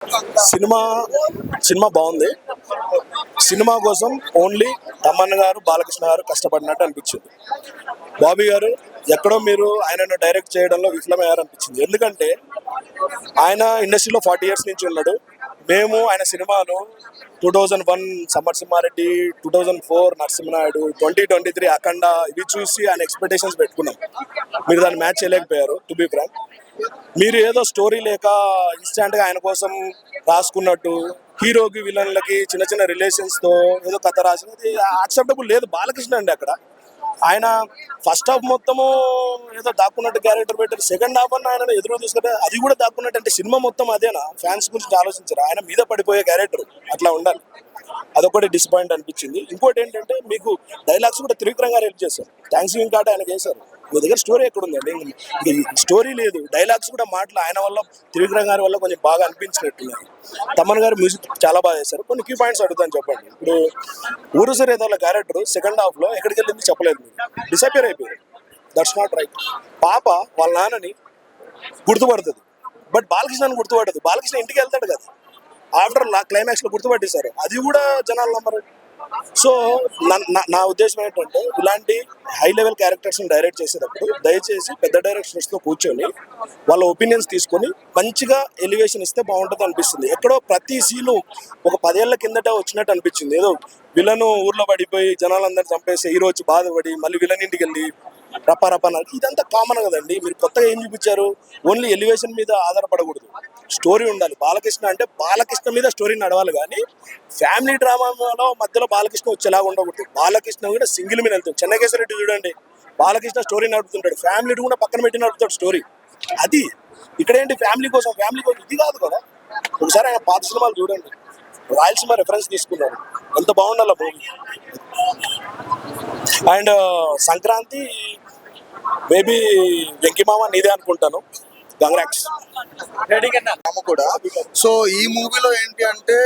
Cinema cinema బాగుంది. Cinema కోసం only Thaman గారు, బాలకృష్ణ గారు కష్టపడినట్టు అనిపించింది. బాబీ గారు ఎక్కడో మీరు ఆయనను డైరెక్ట్ చేయడంలో విఫలమయ్యారు అనిపించింది. ఎందుకంటే ఆయన ఇండస్ట్రీలో 40 years నుంచి ఉన్నాడు. మేము ఆయన సినిమాలు 2001 సమర్సింహారెడ్డి, 2004 నరసింహనాయుడు, 2023 అఖండ ఇవి చూసి ఆయన ఎక్స్పెక్టేషన్స్ పెట్టుకున్నాం. మీరు దాన్ని మ్యాచ్ చేయలేకపోయారు. టు బీ ఫ్రాంక్, మీరు ఏదో స్టోరీ లేక ఇన్స్టాంట్గా ఆయన కోసం రాసుకున్నట్టు హీరోకి విలన్లకి చిన్న చిన్న రిలేషన్స్తో ఏదో కథ రాసినది యాక్సెప్టబుల్ లేదు. బాలకృష్ణ అండి అక్కడ ఆయన ఫస్ట్ హాఫ్ మొత్తము ఏదో దాక్కున్నట్టు క్యారెక్టర్ పెట్టారు. సెకండ్ హాఫ్ అన్న ఆయన ఎదురు తీసుకుంటే అది కూడా దాక్కున్నట్టు. అంటే సినిమా మొత్తం అదేనా? ఫ్యాన్స్ గురించి ఆలోచించారు. ఆయన మీద పడిపోయే క్యారెక్టర్ అట్లా ఉండాలి. అదొకటి డిసప్పాయింట్ అనిపించింది. ఇంకోటి ఏంటంటే మీకు డైలాగ్స్ కూడా త్రివిక్రమ్ హెల్ప్ చేశారు. థ్యాంక్స్ గివింగ్ కార్డు ఆయనకి వేశారు. మీ దగ్గర స్టోరీ ఎక్కడ ఉందండి? స్టోరీ లేదు, డైలాగ్స్ కూడా మాటలు ఆయన వల్ల త్రివిక్రమ్ గారి వల్ల కొంచెం బాగా అనిపించినట్టున్నారు. తమన్ గారు మ్యూజిక్ చాలా బాగా చేశారు. కొన్ని కీ పాయింట్స్ అడుగుతాను చెప్పండి. ఇప్పుడు ఊరు సరేదాల క్యారెక్టర్ సెకండ్ హాఫ్ లో ఎక్కడికి వెళ్ళింది చెప్పలేదు, డిసపియర్ అయిపోయింది. That's not right. పాప వాళ్ళ నాన్నని గుర్తుపడుతుంది, బట్ బాలకృష్ణని గుర్తుపడదు. బాలకృష్ణ ఇంటికి వెళ్తాడు కదా, ఆఫ్టర్ క్లైమాక్స్ లో గుర్తుపట్టేశారు. అది కూడా జనాలు నమ్మరు. సో నా ఉద్దేశం ఏంటంటే ఇలాంటి హై లెవెల్ క్యారెక్టర్స్ని డైరెక్ట్ చేసేటప్పుడు దయచేసి పెద్ద డైరెక్టర్స్తో కూర్చొని వాళ్ళ ఒపీనియన్స్ తీసుకొని మంచిగా ఎలివేషన్ ఇస్తే బాగుంటుంది అనిపిస్తుంది. ఎక్కడో ప్రతి సీను ఒక 10 ఏళ్ల కిందట వచ్చినట్టు అనిపించింది. ఏదో విలన్ ఊర్లో పడిపోయి జనాలందరూ చంపేసి హీరో వచ్చి బాధపడి మళ్ళీ విలన్ ఇంటికి వెళ్ళి రప్ప ఇదంతా కామన్ కదండి. మీరు కొత్తగా ఏం చూపించారు? ఓన్లీ ఎలివేషన్ మీద ఆధారపడకూడదు, స్టోరీ ఉండాలి. బాలకృష్ణ అంటే బాలకృష్ణ మీద స్టోరీ నడవాలి, కానీ ఫ్యామిలీ డ్రామాలో మధ్యలో బాలకృష్ణ వచ్చేలాగా ఉండకూడదు. బాలకృష్ణ కూడా సింగిల్ మీద వెళ్తాడు. చెన్నకేశ్వరరెడ్డి చూడండి, బాలకృష్ణ స్టోరీ నడుపుతుంటాడు, ఫ్యామిలీ కూడా పక్కన పెట్టి నడుపుతాడు స్టోరీ. అది ఇక్కడ ఏంటి? ఫ్యామిలీ కోసం ఇది కాదు కదా. ఒకసారి ఆయన పాత సినిమాలు చూడండి, రాయలసీమ రెఫరెన్స్ తీసుకున్నాడు, ఎంత బాగుండాలి movie. And Sankranti maybe Venky Mama నీదే అనుకుంటాను. కంగ్రాట్స్ కూడా. సో ఈ మూవీలో ఏంటి అంటే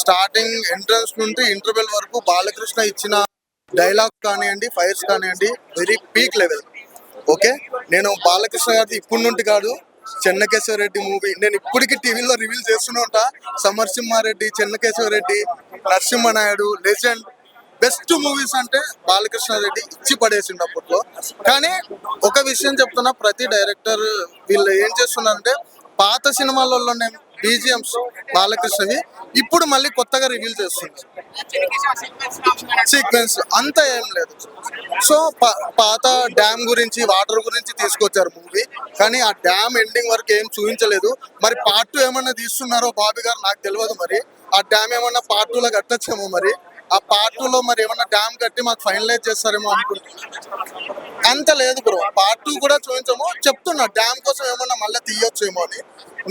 స్టార్టింగ్ ఎంట్రన్స్ నుండి ఇంటర్వెల్ వరకు బాలకృష్ణ ఇచ్చిన డైలాగ్ కానివ్వండి, ఫైర్స్ కానివ్వండి, వెరీ పీక్ లెవెల్. ఓకే, నేను బాలకృష్ణ గారిది ఇప్పటి నుండి కాదు, చెన్నకేశ్వరరెడ్డి మూవీ నేను ఇప్పటికీ టీవీలో రివీల్ చేస్తూనే ఉంటా. Samarasimha Reddy, Chennakesava Reddy, Narasimha Naidu, legend, best movies అంటే బాలకృష్ణ రెడ్డి ఇచ్చి పడేసిండు అప్పట్లో. కానీ ఒక విషయం చెప్తున్నా, ప్రతి డైరెక్టర్ వీళ్ళు ఏం చేస్తున్నారంటే పాత సినిమాలలోనే బీజిఎంస్ బాలకృష్ణవి ఇప్పుడు మళ్ళీ కొత్తగా రివీల్ చేస్తున్నారు. సీక్వెన్స్ అంతా ఏం లేదు. సో పాత డ్యామ్ గురించి, వాటర్ గురించి తీసుకొచ్చారు మూవీ, కానీ ఆ డ్యామ్ ఎండింగ్ వరకు ఏం చూపించలేదు. మరి పార్ట్ 2 ఏమన్నా తీస్తున్నారో బాబీ గారు నాకు తెలియదు. మరి ఆ డ్యామ్ ఏమన్నా పార్ట్ 2లో కట్టొచ్చేమో. మరి ఆ పార్ట్ 2లో మరి ఏమన్నా డ్యామ్ కట్టి మాకు ఫైనలైజ్ చేస్తారేమో అనుకుంటున్నాను. అంత లేదు బ్రో, పార్ట్ 2 కూడా చూపించము. చెప్తున్నా డ్యామ్ కోసం ఏమన్నా మళ్ళీ తీయొచ్చేమో అని.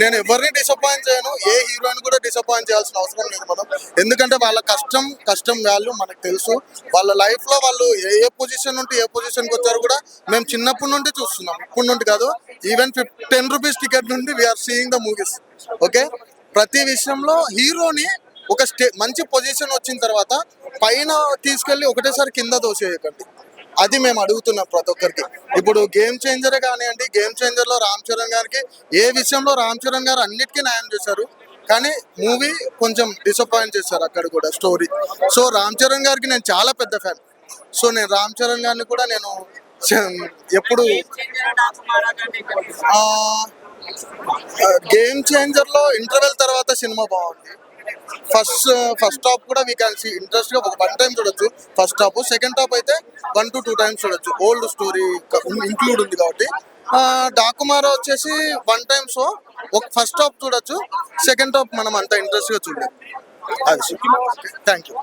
నేను ఎవరిని డిసప్పాయింట్ చేయను, ఏ హీరోని కూడా డిసప్పాయింట్ చేయాల్సిన అవసరం లేదు మనం. ఎందుకంటే వాళ్ళ కష్టం వాల్యూ మనకు తెలుసు. వాళ్ళ లైఫ్ లో వాళ్ళు ఏ పొజిషన్ నుండి ఏ పొజిషన్కి వచ్చారో కూడా మేము చిన్నప్పటి నుండి చూస్తున్నాం. ఇప్పటి నుండి కాదు, ఈవెన్ 10 రూపీస్ టికెట్ నుండి we're seeing the movies. Okay, ప్రతి విషయంలో హీరోని ఒక మంచి పొజిషన్ వచ్చిన తర్వాత పైన తీసుకెళ్లి ఒకటేసారి కింద దోసేయకండి. అది మేము అడుగుతున్నాం ప్రతి ఒక్కరికి. ఇప్పుడు గేమ్ చేంజరే కానివ్వండి, గేమ్ చేంజర్ లో రామ్ చరణ్ గారికి ఏ విషయంలో రామ్ చరణ్ గారు అన్నిటికీ న్యాయం చేశారు, కానీ మూవీ కొంచెం డిసప్పాయింట్ చేశారు అక్కడ కూడా స్టోరీ. సో రామ్ చరణ్ గారికి నేను చాలా పెద్ద ఫ్యాన్. సో నేను రామ్ చరణ్ గారిని కూడా నేను ఎప్పుడు గేమ్ చేంజర్ లో ఇంటర్వెల్ తర్వాత సినిమా బాగుంది. ఫస్ట్ హాఫ్ కూడా వీ క్యాన్ సీ ఇంట్రెస్ట్ గా 1 టైం చూడొచ్చు ఫస్ట్ హాఫ్. సెకండ్ హాఫ్ అయితే 1 to 2 times చూడొచ్చు. ఓల్డ్ స్టోరీ ఇంక్లూడ్ ఉంది కాబట్టి. డాకుమారా వచ్చేసి 1 time. సో ఫస్ట్ హాఫ్ చూడొచ్చు, సెకండ్ హాఫ్ మనం అంత ఇంట్రెస్ట్ గా చూడలేదు. అది థ్యాంక్ యూ.